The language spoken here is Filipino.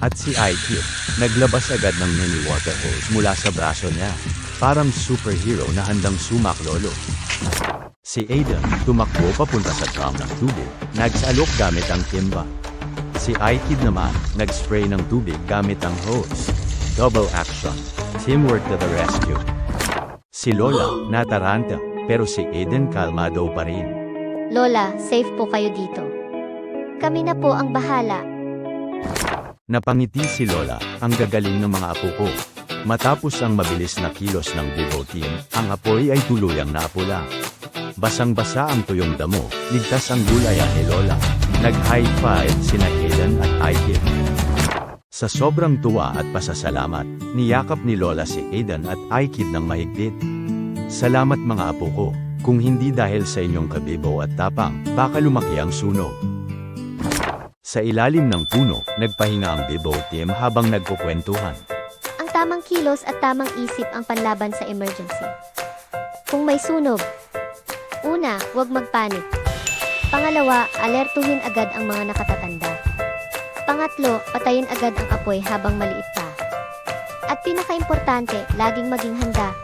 At si IQ, naglabas agad ng mini water hose mula sa braso niya. Parang superhero na handang sumaklolo. Si Aiden, tumakbo papunta sa drum ng tubig, nagsalok gamit ang timba. Si iKid naman, nag-spray ng tubig gamit ang hose. Double action. Teamwork to the rescue. Si Lola, nataranta, pero si Aiden kalmado pa rin. Lola, safe po kayo dito. Kami na po ang bahala. Napangiti si Lola, ang gagaling ng mga apo ko. Matapos ang mabilis na kilos ng Vivo team, ang apoy ay tuluyang napula. Basang-basa ang tuyong damo, ligtas ang gulayan ni Lola. Nag-high five sina Aiden at iKid. Sa sobrang tuwa at pasasalamat, niyakap ni Lola si Aiden at iKid ng mahigpit. Salamat mga apo ko, kung hindi dahil sa inyong kabibo at tapang, baka lumaki ang sunog. Sa ilalim ng puno, nagpahinga ang Vivo team habang nagkukwentuhan. Ang tamang kilos at tamang isip ang panlaban sa emergency. Kung may sunog, una, huwag magpanik. Pangalawa, alertuhin agad ang mga nakatatanda. Pangatlo, patayin agad ang apoy habang maliit pa. At pinakaimportante, laging maging handa,